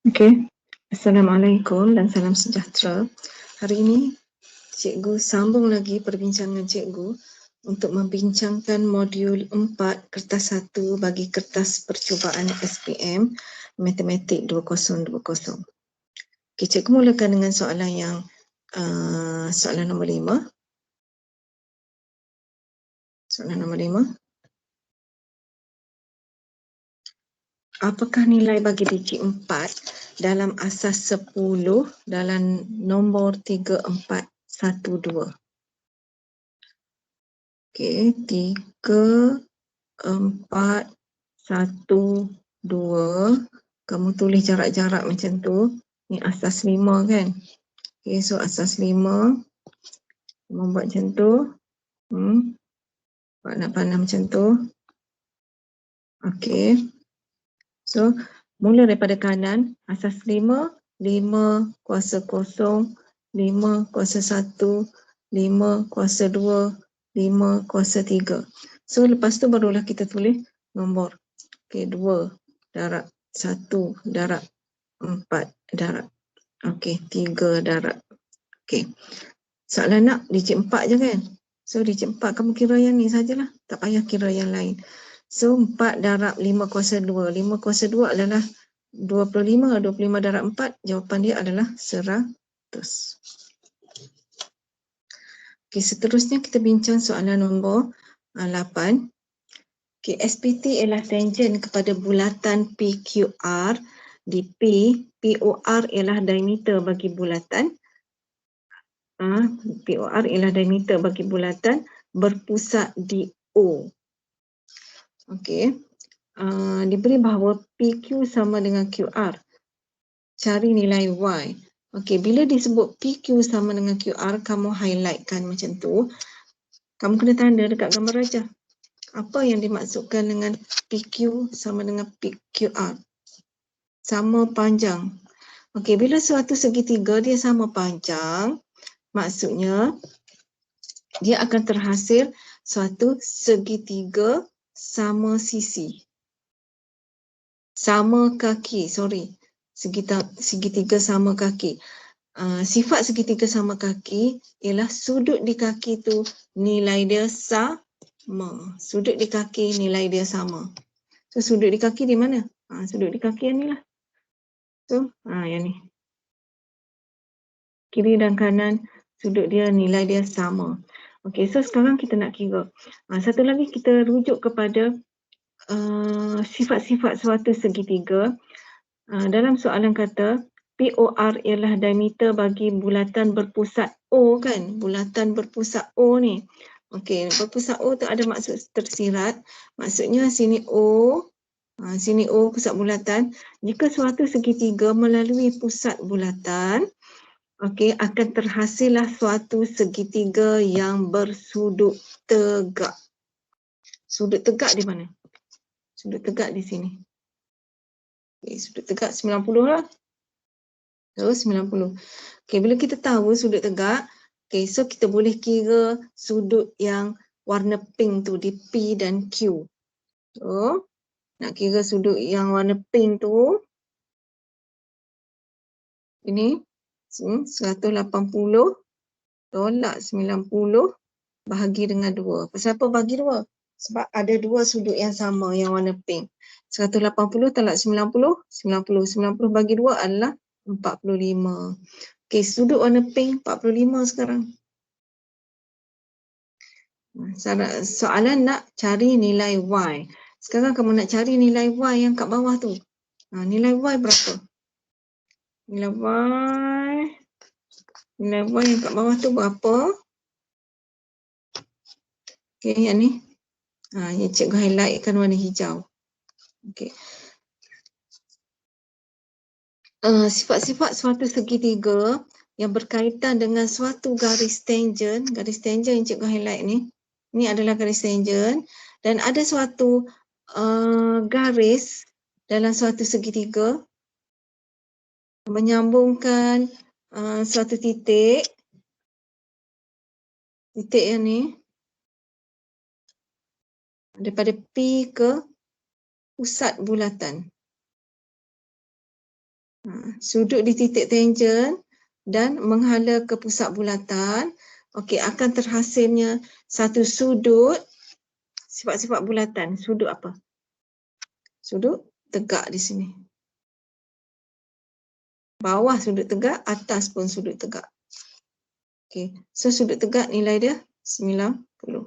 Okey. Assalamualaikum dan salam sejahtera. Hari ini cikgu sambung lagi perbincangan cikgu untuk membincangkan modul 4 kertas 1 bagi kertas percubaan SPM Matematik 2020. Okey, cikgu mulakan dengan soalan yang soalan nombor 5. Soalan nombor 5. Apakah nilai bagi digit 4 dalam asas 10 dalam nombor 3412? Okey, 3, 4, 1, 2. Kamu tulis jarak-jarak macam tu. Ni asas 5 kan? Okey, so asas 5. Kamu buat macam tu. Panah-panah macam tu. Okey. So, mula daripada kanan. Asas 5. 5 kuasa kosong. 5 kuasa 1. 5 kuasa 2. 5 kuasa 3. So, lepas tu barulah kita tulis nombor. Okey, 2 darab 1 darab 4 darab. Okey, 3 darab. Okey. Soalan nak digit 4 je kan? So, digit 4 kamu kira yang ni sajalah. Tak payah kira yang lain. So, 4 darab 5 kuasa 2. 5 kuasa 2 adalah 25. 25 darab 4, jawapan dia adalah 100. Okey, seterusnya kita bincang soalan nombor 8. Okey, SPT ialah tangen kepada bulatan PQR di P. POR ialah diameter bagi bulatan. POR ialah diameter bagi bulatan berpusat di O. Okey. Diberi bahawa PQ sama dengan QR. Cari nilai Y. Okey, bila disebut PQ sama dengan QR, kamu highlightkan macam tu. Kamu kena tanda dekat gambar raja. Apa yang dimaksudkan dengan PQ sama dengan QR? Sama panjang. Okey, bila suatu segitiga dia sama panjang, maksudnya dia akan terhasil suatu segitiga sama sisi. Sama kaki, segitiga sama kaki. Sifat segitiga sama kaki ialah sudut di kaki tu nilai dia sama. Sudut di kaki nilai dia sama. So, sudut di kaki di mana? Sudut di kaki yang ni lah. So, yang ni. Kiri dan kanan, sudut dia, nilai dia sama. Okey, so sekarang kita nak kira. Satu lagi kita rujuk kepada sifat-sifat suatu segitiga. Dalam soalan kata, POR ialah diameter bagi bulatan berpusat O kan? Bulatan berpusat O ni. Okey, berpusat O tu ada maksud tersirat. Maksudnya sini O, sini O pusat bulatan. Jika suatu segitiga melalui pusat bulatan, okey, akan terhasillah suatu segitiga yang bersudut tegak. Sudut tegak di mana? Sudut tegak di sini. Okay, sudut tegak 90 lah. Terus 90. Okey, bila kita tahu sudut tegak, okey, so kita boleh kira sudut yang warna pink tu di P dan Q. So, nak kira sudut yang warna pink tu, ini 180 tolak 90 bahagi dengan 2. Pasal apa bahagi 2? Sebab ada dua sudut yang sama yang warna pink. 180 tolak 90, 90 bagi 2 adalah 45. Okey, sudut warna pink 45 sekarang. Soalan nak cari nilai Y. Sekarang kamu nak cari nilai Y yang kat bawah tu. Nilai Y berapa? Nilai Y yang kat bawah tu berapa? Okey, yang ni. Yang cikgu highlightkan warna hijau. Okey. Sifat-sifat suatu segitiga yang berkaitan dengan suatu garis tangen yang cikgu highlight ni adalah garis tangen, dan ada suatu garis dalam suatu segitiga menyambungkan suatu titik yang ni daripada P ke pusat bulatan. Sudut di titik tangen dan menghala ke pusat bulatan, okey, akan terhasilnya satu sudut sifat-sifat bulatan. Sudut apa? Sudut tegak di sini. Bawah sudut tegak, atas pun sudut tegak. Okey, so sudut tegak nilai dia 90.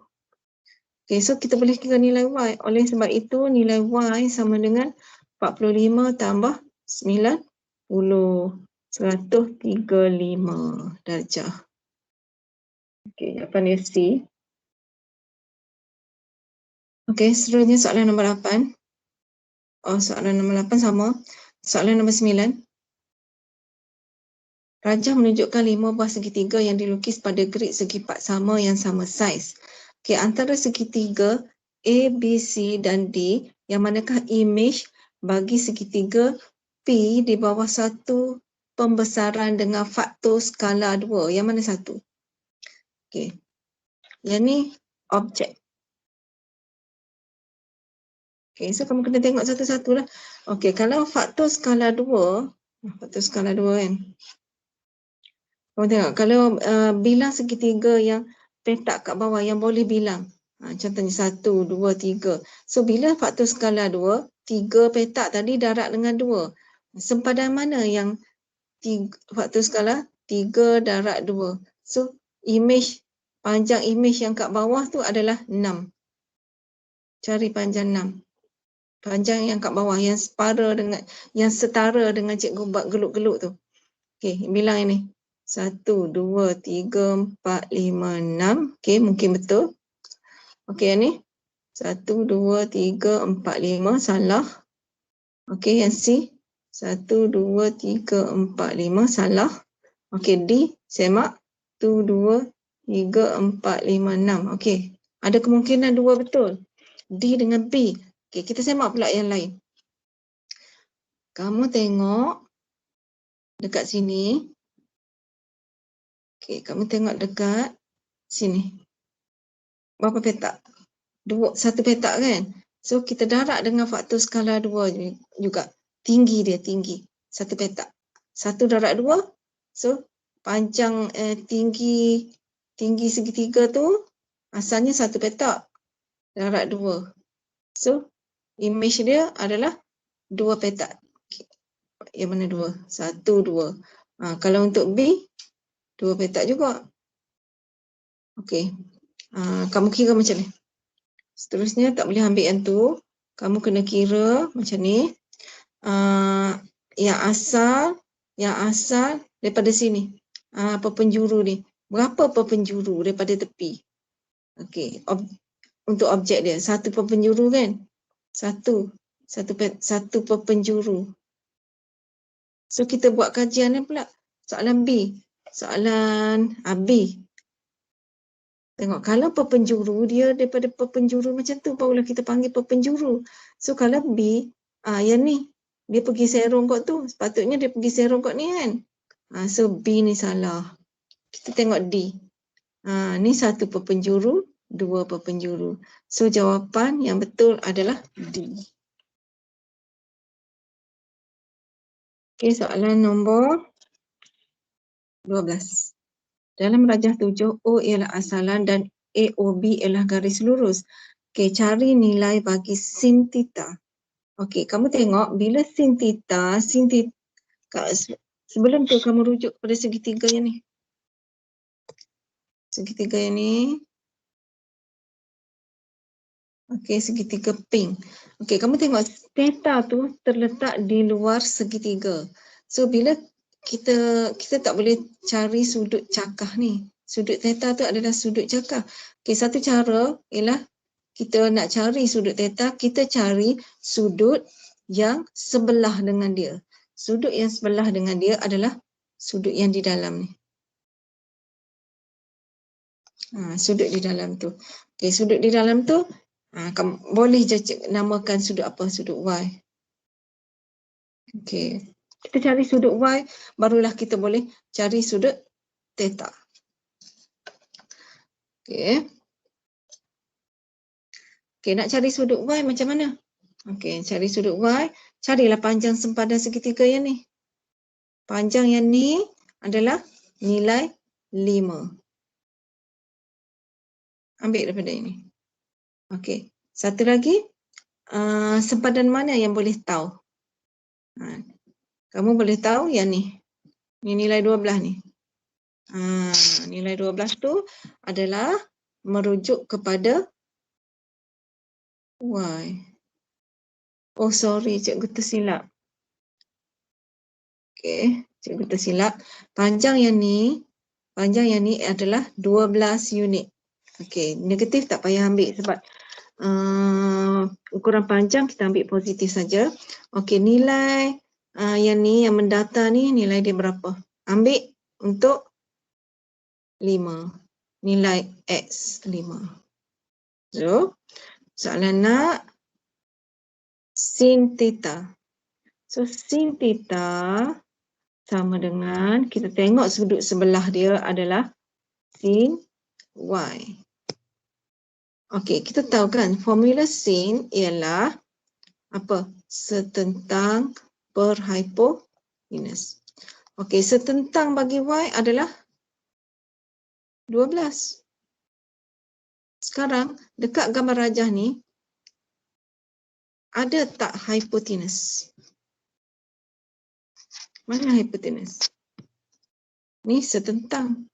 Okey, so kita boleh kira nilai Y. Oleh sebab itu nilai Y sama dengan 45 tambah 90. 135 darjah. Okey, jawapan dia C. Okey, seterusnya soalan nombor 8. Oh, soalan nombor 8 sama. Soalan nombor 9. Rajah menunjukkan 5 buah segitiga yang dilukis pada grid segi part sama yang sama saiz. Okey, antara segitiga A, B, C dan D, yang manakah imej bagi segitiga P di bawah satu pembesaran dengan faktor skala 2? Yang mana satu? Okey. Yang ni objek. Okey, so kamu kena tengok satu-satu lah. Okey, kalau faktor skala 2 kan. Kamu tengok, kalau bilang segitiga yang petak kat bawah yang boleh bilang. Contohnya 1, 2, 3. So, bila faktor skala 2, 3 petak tadi darab dengan 2. Sempadan mana yang faktor skala 3 darab 2? So, panjang imej yang kat bawah tu adalah 6. Cari panjang 6. Panjang yang kat bawah, yang setara dengan cikgu buat geluk-geluk tu. Okey, bilang ini. 1, 2, 3, 4, 5, 6. Okey, mungkin betul. Okey, yang ni. 1, 2, 3, 4, 5. Salah. Okey, yang C. 1, 2, 3, 4, 5. Salah. Okey, D. Semak. 1, 2, 3, 4, 5, 6. Okey, ada kemungkinan 2 betul. D dengan B. Okey, kita semak pula yang lain. Kamu tengok dekat sini. Okey, kamu tengok dekat sini. Berapa petak? 1 petak kan? So, kita darab dengan faktor skala 2 juga. Tinggi dia, tinggi. 1 petak. 1 darab 2. So, panjang tinggi segitiga tu asalnya 1 petak. Darab 2. So, imej dia adalah 2 petak. Yang mana 2? 1, 2. Kalau untuk B, 2 petak juga. Okey. Kamu kira macam ni. Seterusnya tak boleh ambil yang tu. Kamu kena kira macam ni. Yang asal daripada sini. Perpenjuru ni. Berapa perpenjuru daripada tepi? Okey. Untuk objek dia. Satu perpenjuru kan? Satu perpenjuru. So, kita buat kajian ni pula. Soalan B. Soalan B. Tengok, kalau perpenjuru dia daripada perpenjuru macam tu, barulah kita panggil perpenjuru. So, kalau B, yang ni, dia pergi serong kot tu. Sepatutnya dia pergi serong kot ni kan. So, B ni salah. Kita tengok D. Ni satu perpenjuru, 2 perpenjuru. So, jawapan yang betul adalah D. Okey, soalan nombor 12. Dalam rajah 7, O ialah asalan dan AOB ialah garis lurus. Okey, cari nilai bagi sin theta. Okey, kamu tengok bila sin theta, sebelum tu kamu rujuk pada segitiga yang ni. Segitiga yang ni. Okey, segitiga pink. Okey, kamu tengok theta tu terletak di luar segitiga. So, bila kita tak boleh cari sudut cakah ni. Sudut theta tu adalah sudut cakah. Okey, satu cara ialah kita nak cari sudut theta, kita cari sudut yang sebelah dengan dia. Sudut yang sebelah dengan dia adalah sudut yang di dalam ni. Sudut di dalam tu. Okey, sudut di dalam tu kamu boleh je namakan sudut apa? Sudut Y. Okey. Kita cari sudut Y, barulah kita boleh cari sudut theta. Okey. Okey, nak cari sudut Y macam mana? Okey, cari sudut Y, carilah panjang sempadan segitiga yang ni. Panjang yang ni adalah nilai 5. Ambil daripada ini. Okey. Satu lagi, sempadan mana yang boleh tahu? Kamu boleh tahu yang ni. Ni nilai 12 ni. Nilai 12 tu adalah merujuk kepada Y. Oh sorry, cikgu tersilap. Okey, cikgu tersilap. Panjang yang ni adalah 12 unit. Okey, negatif tak payah ambil sebab ukuran panjang kita ambil positif saja. Okey, nilai yang ni, yang mendata ni, nilai dia berapa? Ambil untuk 5. Nilai X 5. So, soalan nak sin theta. So, sin theta sama dengan, kita tengok sudut sebelah dia adalah sin Y. Okey, kita tahu kan formula sin ialah apa? Setentang per hipotenus. Okey, setentang bagi Y adalah 12. Sekarang, dekat gambar rajah ni, ada tak hipotenus? Mana hipotenus? Ni setentang.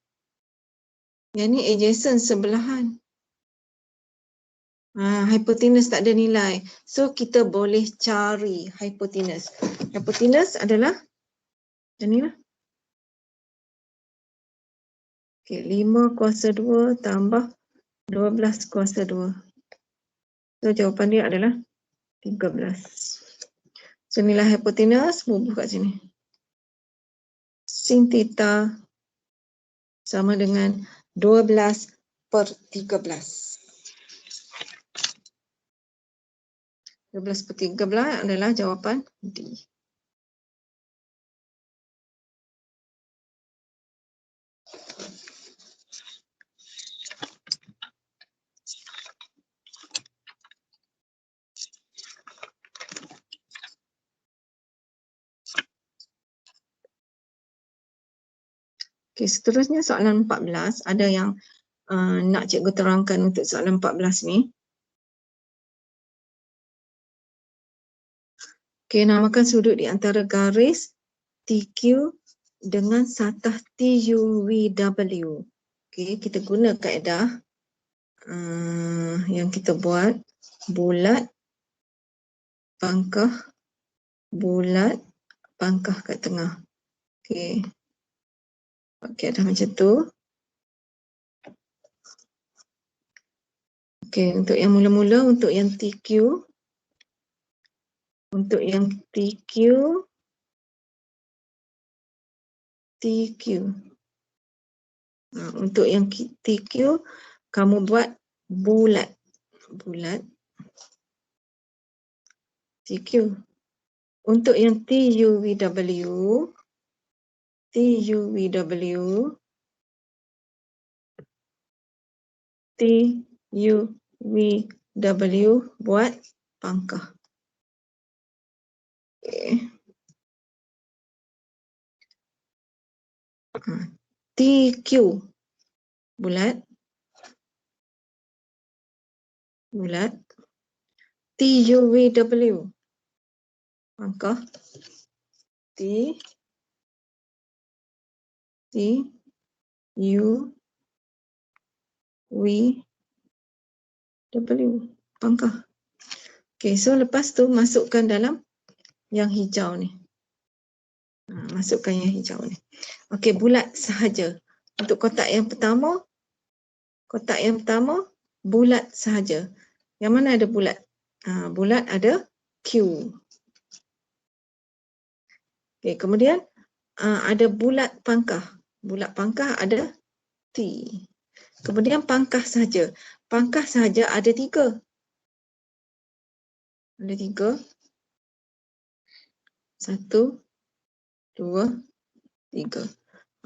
Yang ni adjacent, sebelahan. Hipotenus tak ada nilai. So, kita boleh cari hipotenus. Hipotenus adalah yang ni lah. Okay, 5 kuasa 2 tambah 12 kuasa 2. So, jawapan dia adalah 13. So, nilai hipotenus bubuh kat sini. Sin theta sama dengan 12 per 13. 12 per 13 adalah jawapan D. Okay, seterusnya soalan 14. Ada yang nak cikgu terangkan untuk soalan 14 ni. Okay, namakan sudut di antara garis TQ dengan satah TUVW. Okay, kita guna kaedah yang kita buat. Bulat, pangkah, bulat, pangkah kat tengah. Okay. Okay, dah macam tu. Okay, untuk yang mula-mula, untuk yang TQ. Untuk yang TQ. Untuk yang TQ, kamu buat bulat. Bulat. TQ. Untuk yang TUVW. TUVW buat pangkah. Okay. TQ bulat. Bulat. TUVW pangkah. TUVW pangkah. Okay, so lepas tu masukkan dalam yang hijau ni. Masukkan yang hijau ni. Okey, bulat sahaja. Untuk kotak yang pertama, bulat sahaja. Yang mana ada bulat? Bulat ada Q. Okey, kemudian ada bulat pangkah. Bulat pangkah ada T. Kemudian pangkah sahaja. Pangkah sahaja ada 3. Ada 3. 1, 2, 3.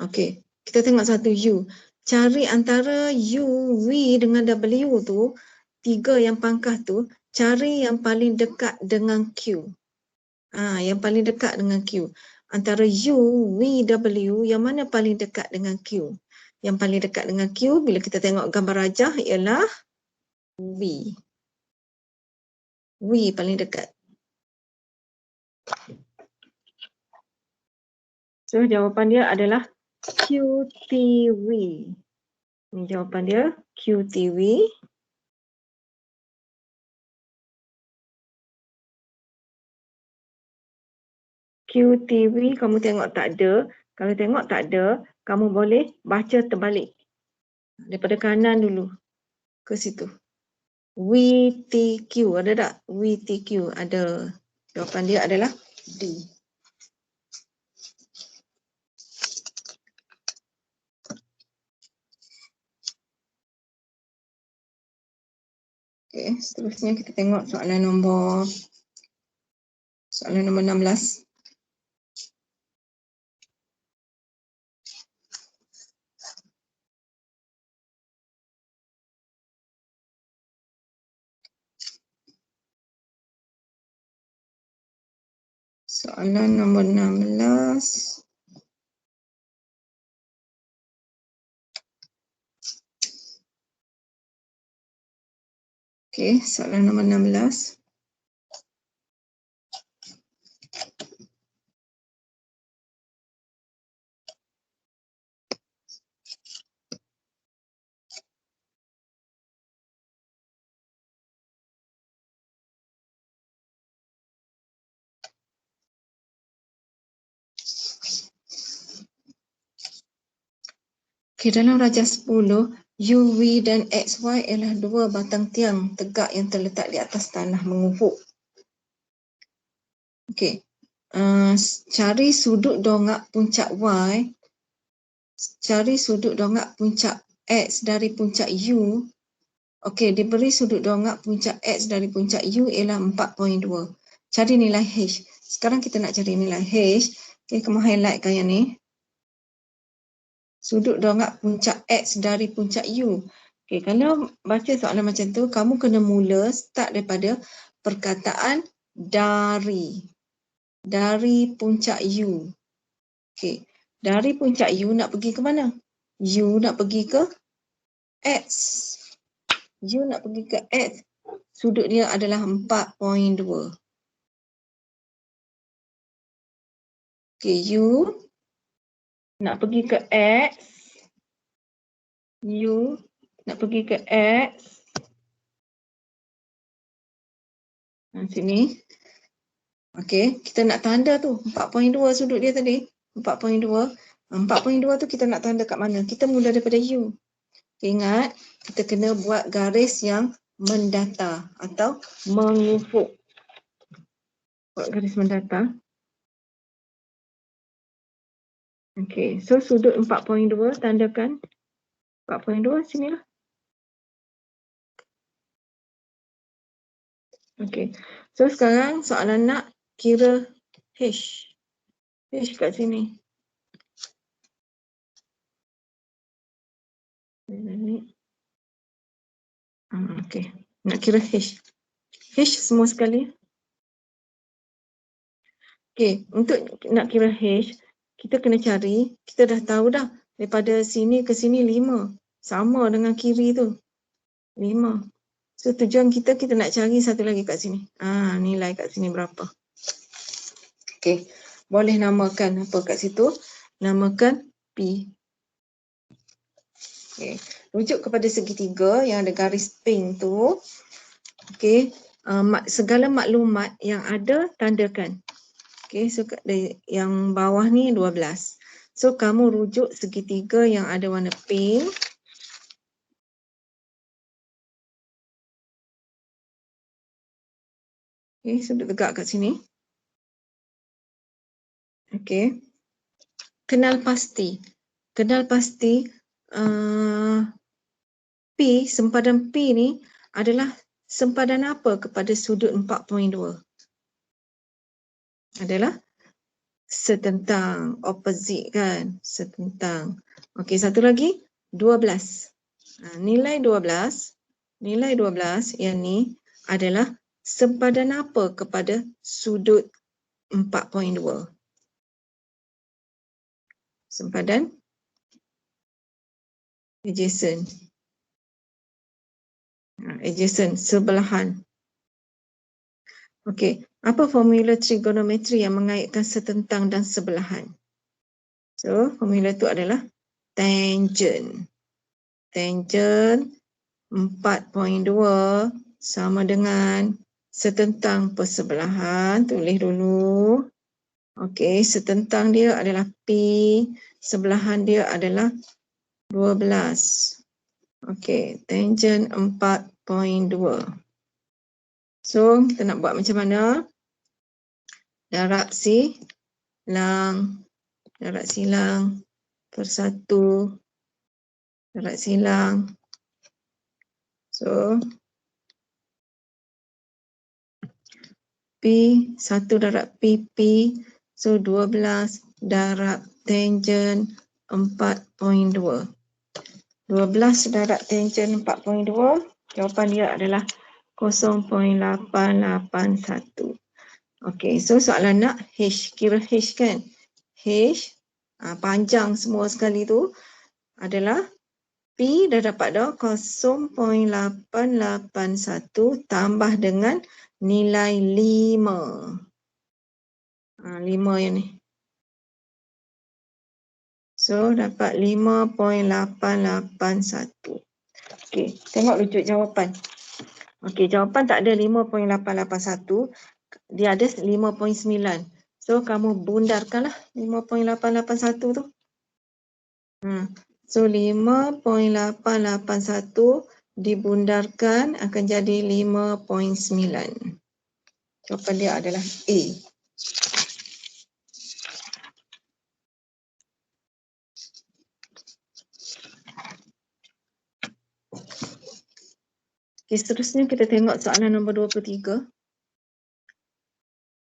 Okey, kita tengok satu U. Cari antara U, V dengan W tu, 3 yang pangkah tu, cari yang paling dekat dengan Q. Yang paling dekat dengan Q. antara U, V, W, yang mana paling dekat dengan Q? Yang paling dekat dengan Q bila kita tengok gambar rajah ialah V. V paling dekat. So jawapan dia adalah QTV. Ini jawapan dia, QTV. QTV kamu tengok tak ada. Kalau tengok tak ada, kamu boleh baca terbalik. Daripada kanan dulu ke situ. WTQ, ada tak? WTQ, ada. Jawapan dia adalah D. Okey, seterusnya kita tengok soalan nombor 16. Soalan nombor 16. Okey, soalan nombor 16. Okey, dalam rajah 10, U, V dan X, Y ialah dua batang tiang tegak yang terletak di atas tanah mengufuk. Okey, cari sudut dongak puncak Y, cari sudut dongak puncak X dari puncak U. Okey, diberi sudut dongak puncak X dari puncak U ialah 4.2. Cari nilai H. Sekarang kita nak cari nilai H. Okey, kamu highlightkan yang ni. Sudut dongak puncak X dari puncak U. Okey, kalau baca soalan macam tu, kamu kena mula start daripada perkataan dari. Dari puncak U. Okey, dari puncak U nak pergi ke mana? U nak pergi ke X. U nak pergi ke X. Sudut dia adalah 4.2. Okey, U nak pergi ke X. U nak pergi ke X. Sini. Okey, kita nak tanda tu. 4.2 sudut dia tadi. 4.2. 4.2 tu kita nak tanda kat mana? Kita mula daripada U. Ingat, kita kena buat garis yang mendatar atau mengufuk. Buat garis mendatar. Okey, so sudut 4.2 tandakan. 4.2 sinilah. Okey, so sekarang soalan nak kira H. H kat sini. Okey, nak kira H. H semua sekali. Okey, untuk nak kira H, kita kena cari, kita dah tahu dah, daripada sini ke sini 5. Sama dengan kiri tu. 5. So tujuan kita nak cari satu lagi kat sini. Nilai kat sini berapa. Okey, boleh namakan apa kat situ? Namakan P. Okey, rujuk kepada segitiga yang ada garis pink tu. Okey, segala maklumat yang ada tandakan. Okey, so yang bawah ni 12. So kamu rujuk segitiga yang ada warna pink. Okey, sudut tegak kat sini. Okey. Kenal pasti. Kenal pasti P, sempadan P ni adalah sempadan apa kepada sudut 4.2? Adalah setentang, opposite kan? Setentang. Okey, satu lagi 12. Nilai 12 yang ni adalah sempadan apa kepada sudut 4.2? Sempadan adjacent. Adjacent, sebelahan. Okey, apa formula trigonometri yang mengaitkan setentang dan sebelahan? So, formula itu adalah tangent. Tangent 4.2 sama dengan setentang persebelahan. Tulis dulu. Okey, setentang dia adalah P, sebelahan dia adalah 12. Okey, tangent 4.2. So, kita nak buat macam mana? Darab silang. Darab silang per 1. Darab silang. So, P, 1 darab PP. So, 12 darab tangent 4.2. 12 darab tangent 4.2. Jawapan dia adalah 0.881. Okey, so soalan nak H. Kira H kan? H, panjang semua sekali tu adalah P dah dapat dah 0.881 tambah dengan nilai 5. 5 yang ni. So, dapat 5.881. Okey, tengok rujuk jawapan. Okey, jawapan tak ada 5.881. Dia ada 5.9. So, kamu bundarkanlah 5.881 tu. So, 5.881 dibundarkan akan jadi 5.9. Jawapan dia adalah A. Okay, seterusnya kita tengok soalan nombor 23.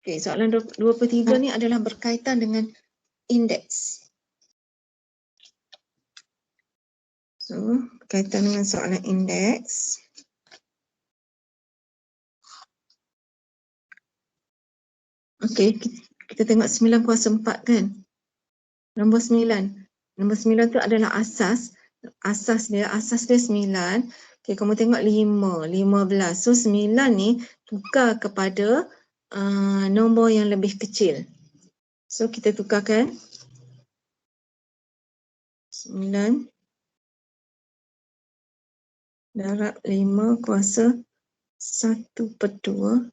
Okay, soalan 23 ni adalah berkaitan dengan indeks. So, berkaitan dengan soalan indeks. Okay, kita tengok 9 kuasa 4 kan? Nombor 9. Nombor 9 tu adalah asas. Asas dia 9. Okay, kamu tengok 5, 15. So, 9 ni tukar kepada nombor yang lebih kecil. So, kita tukarkan. 9 darab 5 kuasa 1/2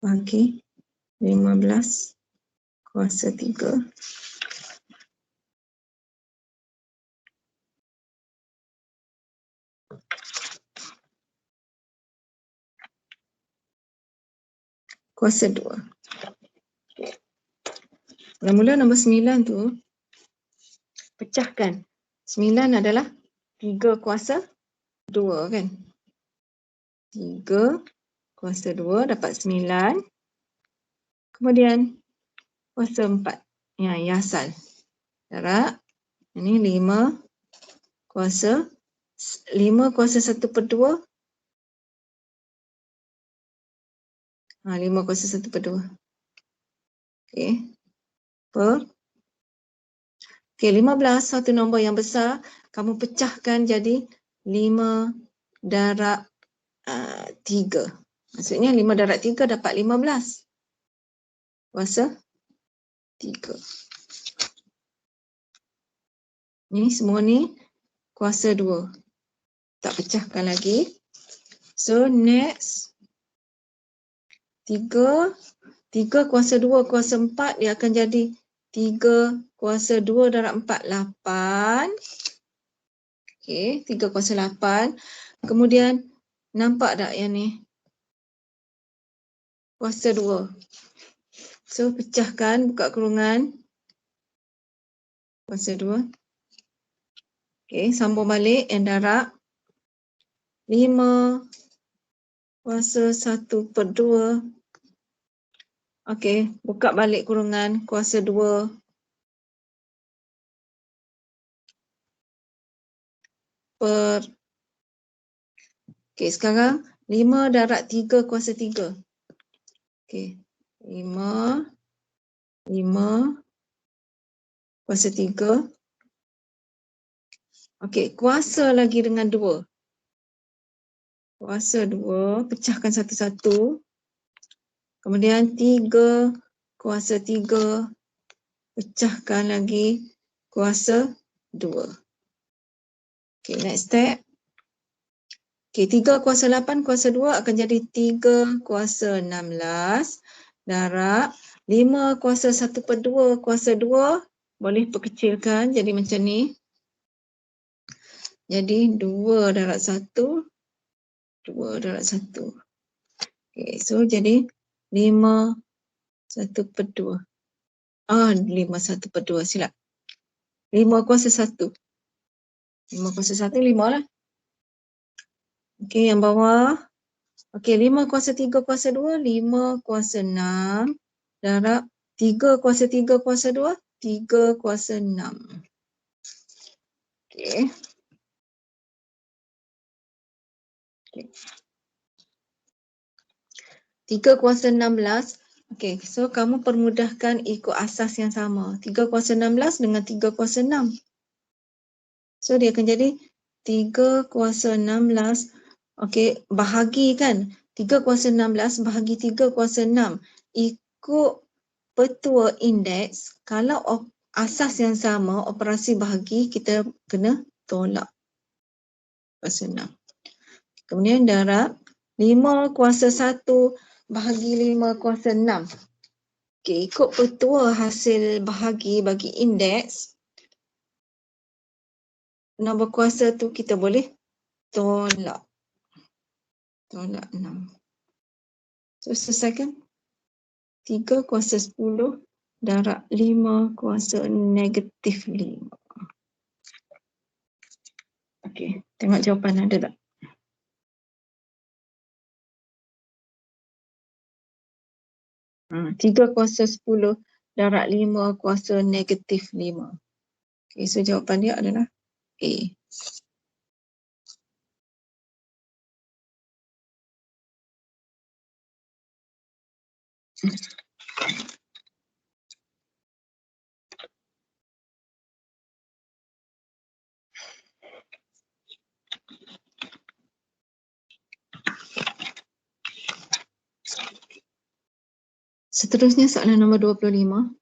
bagi 15 kuasa 3. Kuasa 2. Mula-mula nombor 9 tu, pecahkan. 9 adalah 3 kuasa 2 kan? 3 kuasa 2 dapat 9. Kemudian kuasa 4. Ya, asal. Darab. Ini 5 kuasa 1/2. 5 kuasa 1/2. Okey. Okey, 15 satu nombor yang besar. Kamu pecahkan jadi 5 darab 3. Maksudnya 5 darab 3 dapat 15. Kuasa 3. Ni semua ni kuasa 2. Tak pecahkan lagi. So next 3 kuasa 2 kuasa 4 dia akan jadi 3 kuasa 2 darab 4 8. Okey, 3 kuasa 8. Kemudian nampak tak yang ni? Kuasa 2. So pecahkan, buka kurungan. Kuasa 2. Okey, sambung balik yang darab 5 kuasa 1/2. Okey, buka balik kurungan kuasa 2 per. Okey, sekarang 5 darab 3 kuasa 3. Okey, 5 Kuasa 3. Okey, kuasa lagi dengan 2. Kuasa 2, pecahkan satu-satu. Kemudian 3, kuasa 3, pecahkan lagi kuasa 2. Okey, next step. Okey, 3 kuasa 8 kuasa 2 akan jadi 3 kuasa 16 darab 5 kuasa 1/2 kuasa 2. Boleh perkecilkan jadi macam ni. Jadi 2 darab 1, 2 darab 1. Okay, so jadi 5 1/2. 5 1/2 silap. 5 kuasa 1. 5 kuasa 1, 5 lah. Okay, yang bawah. Okay, 5 kuasa 3 kuasa 2, 5 kuasa 6 darab 3 kuasa 3 kuasa 2, 3 kuasa 6. Okay. 3 kuasa 16. Okey, so kamu permudahkan ikut asas yang sama. 3 kuasa 16 dengan 3 kuasa 6. So dia akan jadi 3 kuasa 16. Okey, bahagi kan. 3 kuasa 16 bahagi 3 kuasa 6. Ikut petua indeks, kalau asas yang sama, operasi bahagi kita kena tolak. Kuasa 6. Kemudian darab 5 kuasa 1 bahagi 5 kuasa 6. Okey, ikut petua hasil bahagi bagi indeks, nombor kuasa tu kita boleh tolak. Tolak 6. So, selesaikan. 3 kuasa 10 darab 5 kuasa negatif 5. Okey, tengok jawapan ada tak? Ha, 3 kuasa 10 darab 5 kuasa negatif 5. Okey, so jawapan dia adalah A. Seterusnya soalan nombor 25.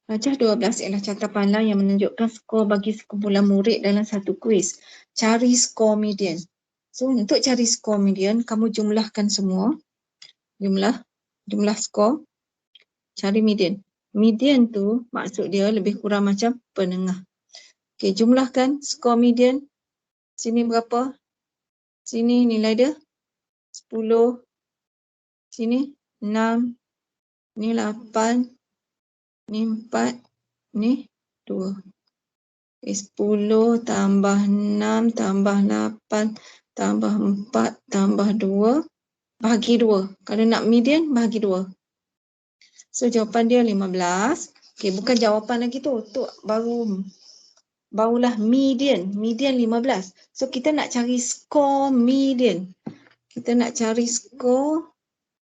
Rajah 12 ialah catatan yang menunjukkan skor bagi sekumpulan murid dalam satu kuis. Cari skor median. So, untuk cari skor median, kamu jumlahkan semua. Jumlah skor. Cari median. Median tu maksud dia lebih kurang macam penengah. Okey, jumlahkan skor median. Sini berapa? Sini nilai dia 10. Sini 6. Ni 8. Ni 4. Ni 2. 10 tambah 6 tambah 8 tambah 4 tambah 2 bahagi 2. Kalau nak median, bahagi 2. So, jawapan dia 15. Okey, bukan jawapan lagi tu. Tu barulah median. Median 15. So, kita nak cari skor median. Kita nak cari skor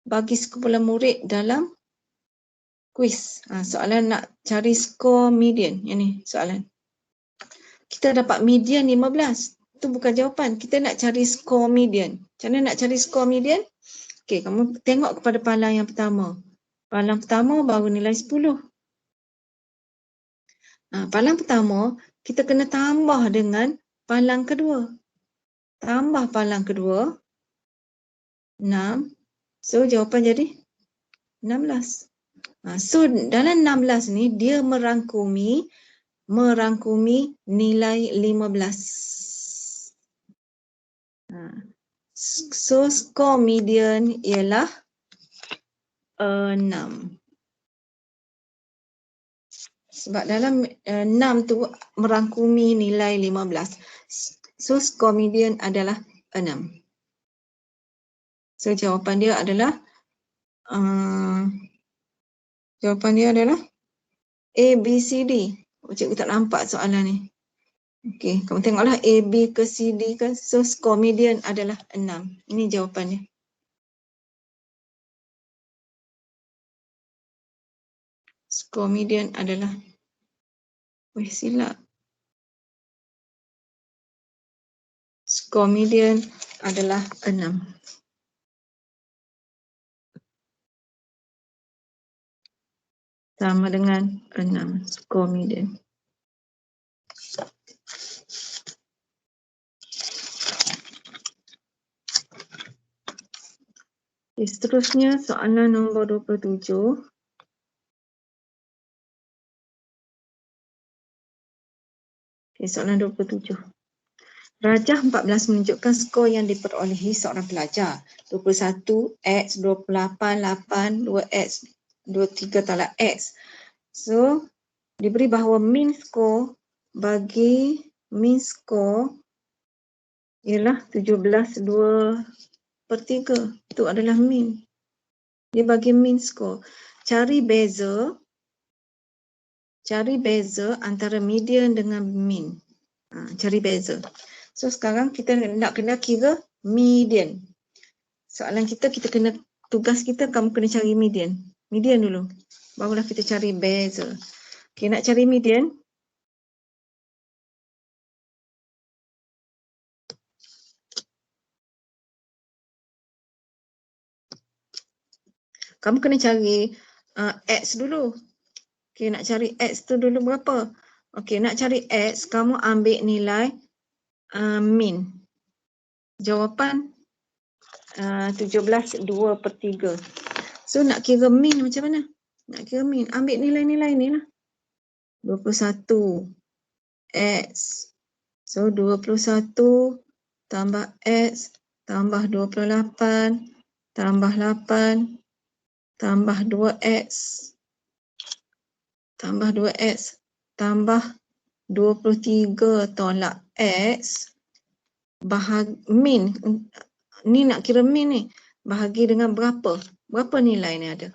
bagi sekumpulan murid dalam kuis. Soalan nak cari skor median. Yang ni soalan. Kita dapat median 15. Itu bukan jawapan. Kita nak cari skor median. Macam mana nak cari skor median? Okey, kamu tengok kepada palang yang pertama. Palang pertama baru nilai 10. Palang pertama, kita kena tambah dengan palang kedua. Tambah palang kedua, 6. So, jawapan jadi 16. So, dalam 16 ni, dia merangkumi nilai 15. So, skor median ialah 6. Sebab dalam 6 tu merangkumi nilai 15. So, skor median adalah 6. So, jawapan dia adalah A, B, C, D. Cikgu tak nampak soalan ni. Okey, kamu tengoklah A, B ke C, D ke. So, skor median adalah 6. Ini jawapannya. skor median adalah, silap. Skor median adalah 6. Sama dengan 6 skor median. Okay, seterusnya soalan nombor 27. Okay, soalan 27. Rajah 14 menunjukkan skor yang diperolehi seorang pelajar. 21 X, 28 8, 2X, 23 tolak X. So, diberi bahawa mean score bagi mean score ialah 17/2/3. Itu adalah mean. Dia bagi mean score. Cari beza antara median dengan mean. Cari beza. So sekarang kita nak kena kira median. Soalan kita kena, tugas kita kamu kena cari median. Median dulu. Barulah kita cari beza. Okay, nak cari median. Kamu kena cari X dulu. Okay, nak cari X tu dulu berapa? Okay, nak cari X, kamu ambil nilai mean. Jawapan 17/2/3. So nak kira mean macam mana? Nak kira mean, ambil nilai-nilai ni lah. 21 X. So 21 tambah X tambah 28 tambah 8 tambah 2X tambah 2X tambah 23 tolak X bahagi mean. Ni nak kira mean ni. Bahagi dengan berapa? Berapa nilai ni ada?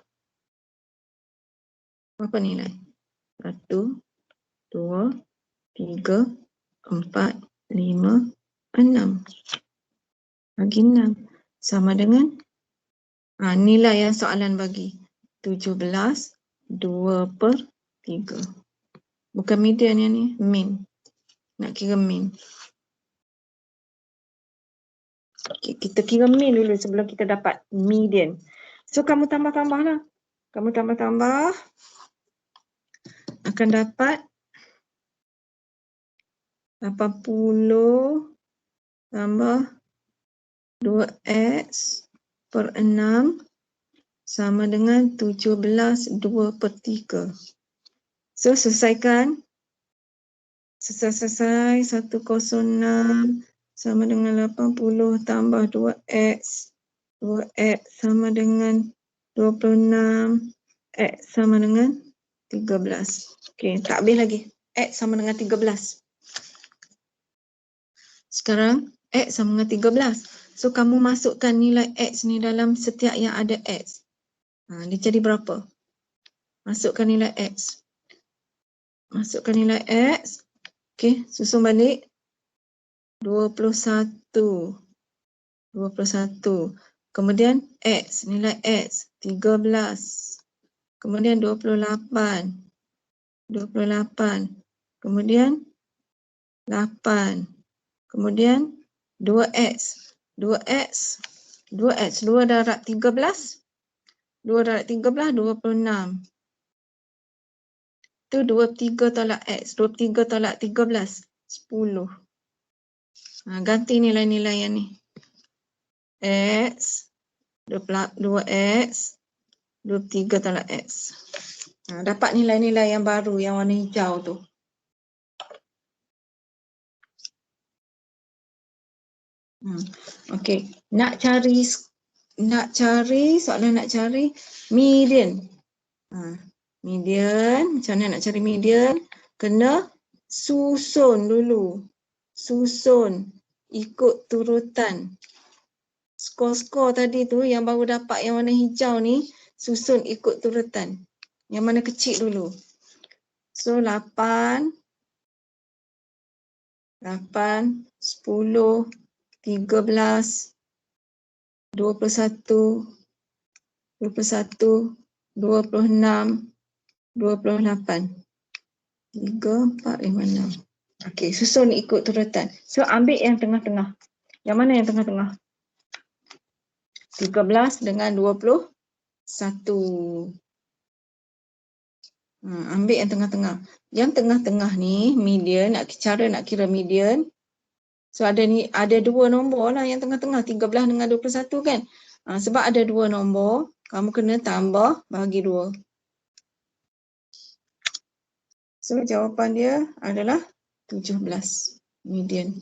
Berapa nilai? 1, 2, 3, 4, 5, 6. Bagi 6. Sama dengan nilai yang soalan bagi. 17/2/3. Bukan median yang ni, mean. Nak kira mean. Okay, kita kira mean dulu sebelum kita dapat median. So kamu tambah-tambah lah. Kamu tambah-tambah. Akan dapat 80 tambah 2X per 6 sama dengan 17/2/3. So selesaikan. Selesai 106 sama dengan 80 tambah 2X. 2X sama dengan 26. X sama dengan 13. Okey, tak habis lagi. X sama dengan 13. Sekarang X sama dengan 13. So kamu masukkan nilai X ni dalam setiap yang ada X. Dia jadi berapa? Masukkan nilai X. Masukkan nilai X. Okey, susun balik. 21. Kemudian X, nilai X 13. Kemudian 28. Kemudian 8. Kemudian 2X. 2X 2 darab 13. 2 darab 13, 26. Itu 23 tolak X. 23 tolak 13, 10. Ganti nilai-nilai yang ni. X, 2X, 23 tolak X. Dapat nilai-nilai yang baru yang warna hijau tu. Okey, nak cari soalan nak cari median. Median, macam mana nak cari median? Kena susun dulu. Susun ikut turutan. Skor-skor tadi tu yang baru dapat yang warna hijau ni, susun ikut turutan. Yang mana kecil dulu. So 8, 10, 13, 21, 26, 28. 3, 4, 5, 6. Okey, susun ikut turutan. So, ambil yang tengah-tengah. Yang mana yang tengah-tengah? 13 dengan 21. Ambil yang tengah-tengah. Yang tengah-tengah ni, median, cara nak kira median. So, ada dua nombor lah yang tengah-tengah, 13 dengan 21 kan. Sebab ada dua nombor, kamu kena tambah bahagi 2. So, jawapan dia adalah 17 median.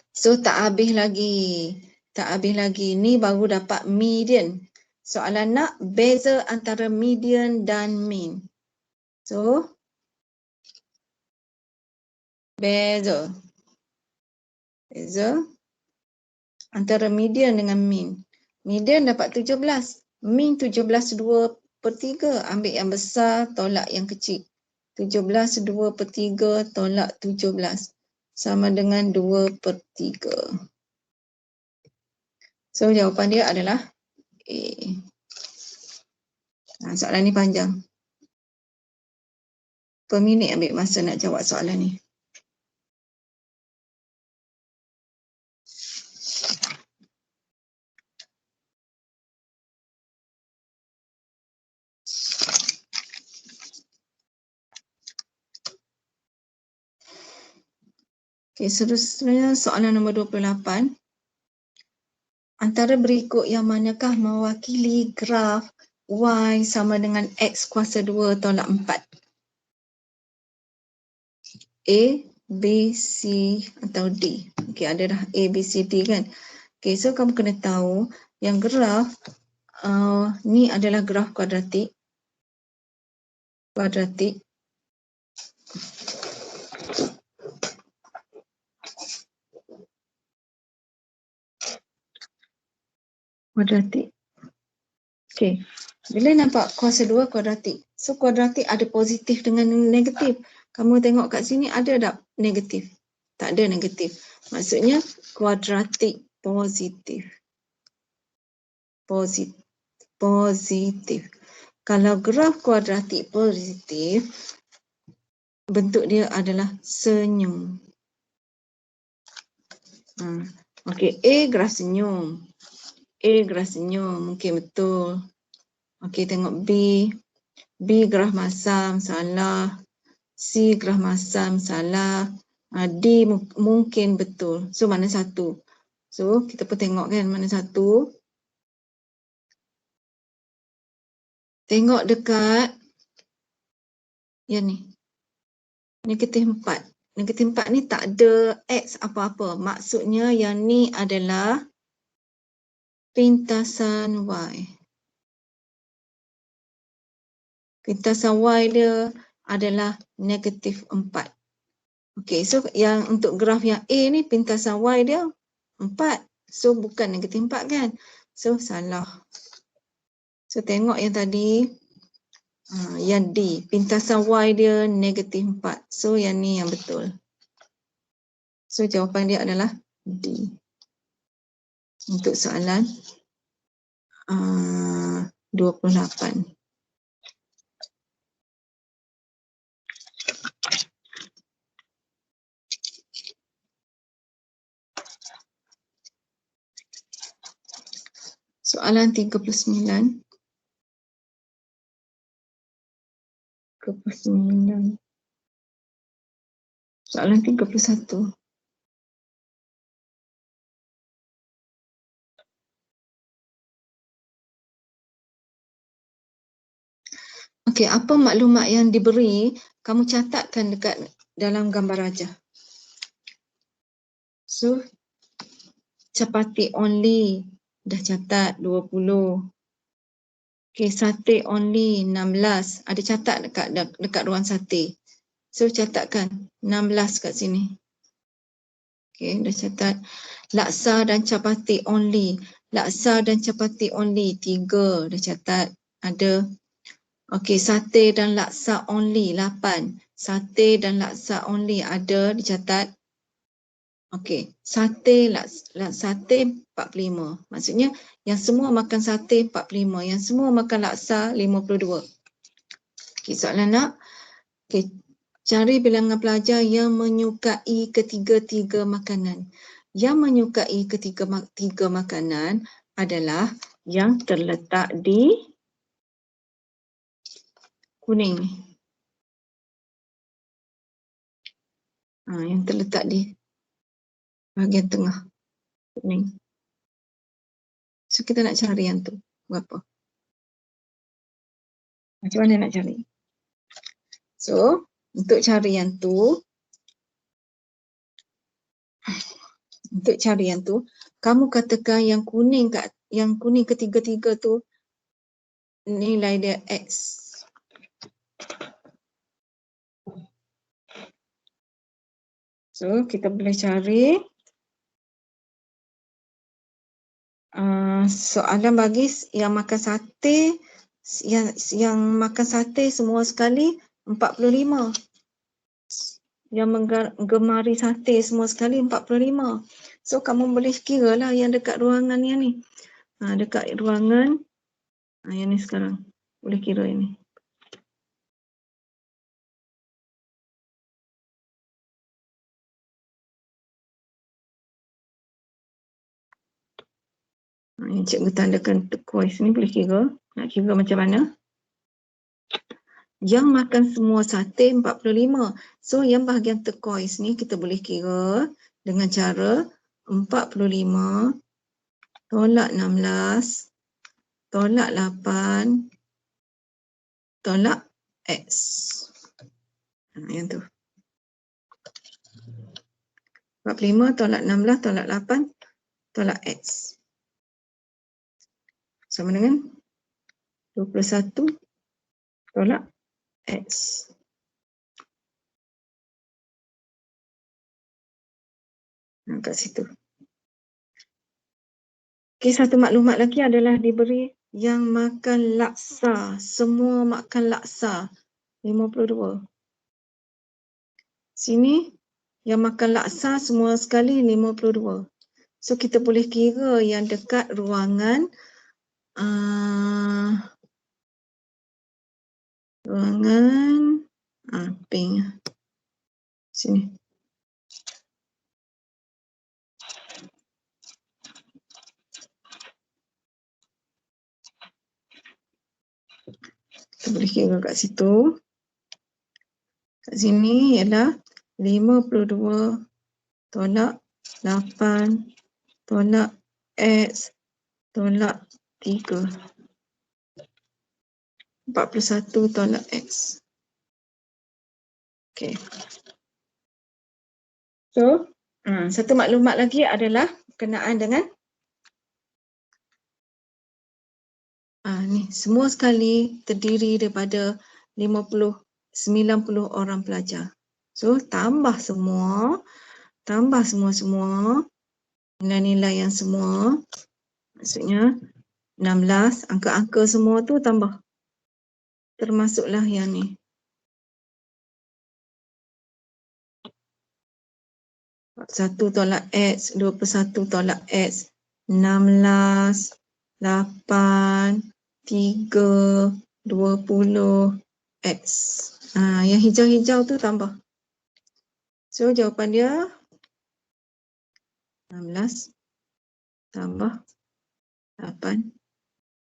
So, tak habis lagi. Ni baru dapat median. Soalan nak beza antara median dan mean. So, beza antara median dengan mean. Median dapat 17. Mean 17/2/3. Ambil yang besar, tolak yang kecil. 17/2/3 tolak 17. Sama dengan 2/3. So, jawapan dia adalah A. Soalan ni panjang. Per minit ambil masa nak jawab soalan ni. Okey, seterusnya soalan nombor 28. Antara berikut yang manakah mewakili graf Y sama dengan X kuasa 2 tolak 4? A, B, C atau D. Okey, ada dah A, B, C, D kan. Okey, so kamu kena tahu yang graf ni adalah graf kuadratik. Kuadratik. Okey. Bila nampak kuasa 2 kuadratik. So kuadratik ada positif dengan negatif. Kamu tengok kat sini ada tak negatif? Tak ada negatif. Maksudnya kuadratik positif. Positif. Kalau graf kuadratik positif, bentuk dia adalah senyum. Okey, A graf senyum. Mungkin betul. Okey, tengok B. B graf masam, salah. C graf masam, salah. D mungkin betul. So, mana satu? So, kita pun tengok kan mana satu. Tengok dekat yang ni. Negatif 4. Negatif 4 ni tak ada X apa-apa. Maksudnya yang ni adalah pintasan Y. Pintasan Y dia adalah negatif 4. Okey, so yang untuk graf yang A ni pintasan Y dia 4. So bukan negatif 4 kan? So salah. So tengok yang tadi, yang D. Pintasan Y dia negatif 4. So yang ni yang betul. So jawapan dia adalah D. Untuk soalan 28. Soalan 39. Soalan 31. Okey, apa maklumat yang diberi, kamu catatkan dekat dalam gambar rajah. So, capati only, dah catat 20. Okey, sate only 16. Ada catat dekat ruang sate. So, catatkan 16 kat sini. Okey, dah catat. Laksa dan capati only. Laksa dan capati only 3. Dah catat. Ada. Okey, sate dan laksa only 8. Sate dan laksa only ada dicatat. Okey, sate 45. Maksudnya yang semua makan sate 45, yang semua makan laksa 52. Okay, soalan nak. Okay. Cari bilangan pelajar yang menyukai ketiga-tiga makanan. Yang menyukai ketiga makanan adalah yang terletak di kuning ni. Yang terletak di bahagian tengah kuning. So kita nak cari yang tu berapa? Macam mana nak cari? So untuk cari yang tu, kamu katakan yang kuning ketiga-tiga tu nilai dia X. So kita boleh cari soalan bagi yang makan sate, yang makan sate semua sekali 45. Yang menggemari sate semua sekali 45. So kamu boleh kira lah yang dekat ruangan yang ni. Dekat ruangan yang ni sekarang. Boleh kira ini. Yang cikgu tandakan turquoise ni boleh kira. Nak kira macam mana? Yang makan semua sate 45. So yang bahagian turquoise ni kita boleh kira dengan cara 45 tolak 16 tolak 8 tolak X. Yang tu. 45 tolak 16 tolak 8 tolak X. Sama dengan 21 tolak X. Kat situ. Okey, satu maklumat lagi adalah diberi yang makan laksa. Semua makan laksa. 52. Sini yang makan laksa semua sekali 52. So kita boleh kira yang dekat ruangan pink. Sini. Kita boleh kira kat situ. Kat sini ialah 52 tolak 8 tolak X tolak 3. 41 tolak X. Okey. So, satu maklumat lagi adalah berkenaan dengan ni semua sekali terdiri daripada 90 orang pelajar. So, tambah semua nilai-nilai yang semua. Maksudnya 16, angka-angka semua tu tambah. Termasuklah yang ni. 1 tolak X, 21 tolak X, 16, 8, 3, 20, X. Yang hijau-hijau tu tambah. So jawapan dia 16 tambah 8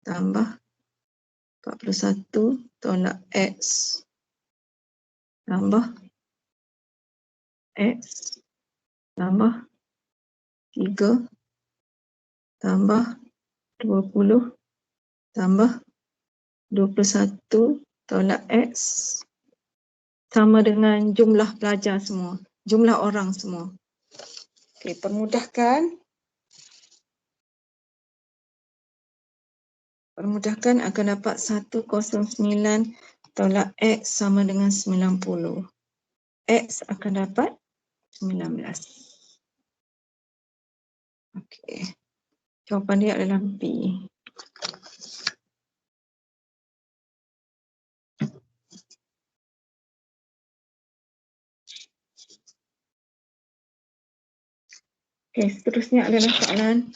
tambah 41 tolak X tambah X tambah 3 tambah 20 tambah 21 tolak X sama dengan jumlah pelajar semua, jumlah orang semua. Okey, permudahkan akan dapat 109 tolak X sama dengan 90. X akan dapat 19. Okey. Jawapan dia adalah B. Okey, seterusnya adalah soalan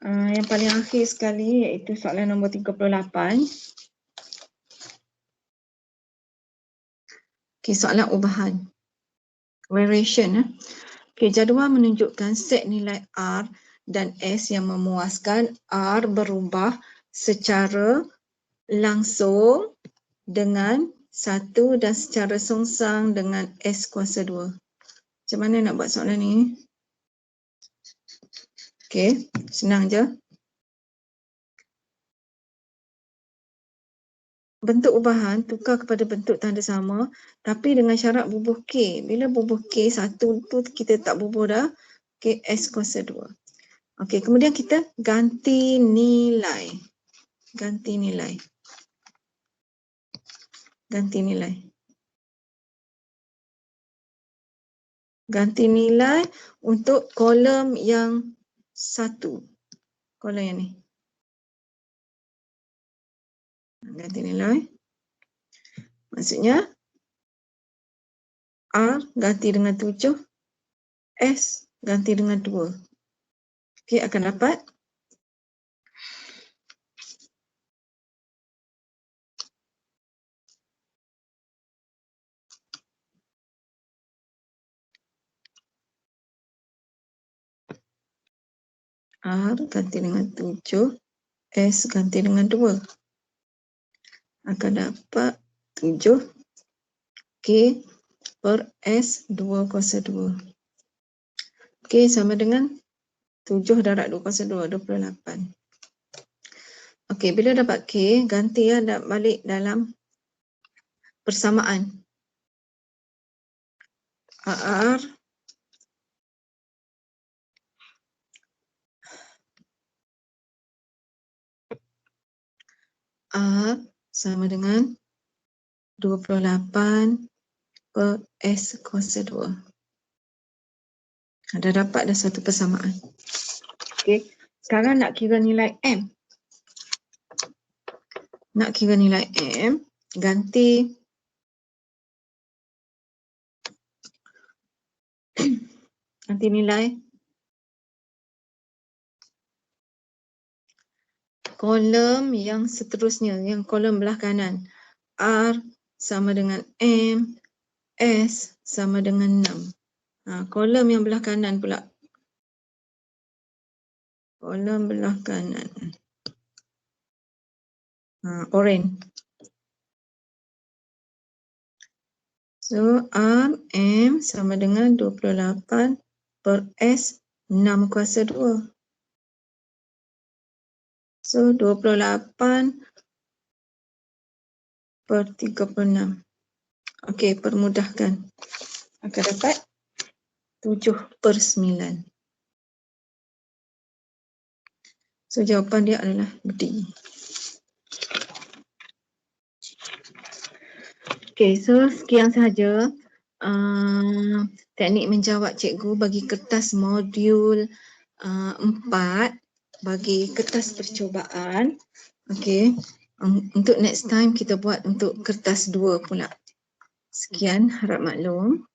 yang paling akhir sekali, iaitu soalan nombor 38. Okey, soalan ubahan. Variation. Okey, jadual menunjukkan set nilai R dan S yang memuaskan. R berubah secara langsung dengan 1 dan secara songsang dengan S kuasa 2. Macam mana nak buat soalan ni? Okey, senang je. Bentuk ubahan tukar kepada bentuk tanda sama tapi dengan syarat bubuh K. Bila bubuh K, 1 tu kita tak bubuh dah. Okey, S kuasa 2. Okey, kemudian kita ganti nilai. Ganti nilai. Ganti nilai. Ganti nilai untuk kolom yang 1. Kolom yang ni. Ganti nilai. Maksudnya R ganti dengan 7, S ganti dengan 2. Okey, akan dapat R ganti dengan 7, S ganti dengan 2. Akan dapat 7 K per S 2 kuasa 2. K sama dengan 7 darab 2 kuasa 2, 28. Okey, bila dapat K, ganti ya balik dalam persamaan. R sama dengan 28 per S kuasa 2. Dah dapat dah satu persamaan. Okey, sekarang nak kira nilai M. Nak kira nilai M, ganti nilai kolom yang seterusnya, yang kolom belah kanan. R sama dengan M, S sama dengan 6. Kolom yang belah kanan pula. Kolom belah kanan. Orange. So, R, M sama dengan 28 per S 6 kuasa 2. So, 28 per 36. Okey, permudahkan. Akan dapat 7 per 9. So, jawapan dia adalah D. Okey, so sekian sahaja teknik menjawab cikgu bagi kertas modul 4 bagi kertas percubaan. Okey, untuk next time kita buat untuk kertas 2 pula. Sekian, harap maklum.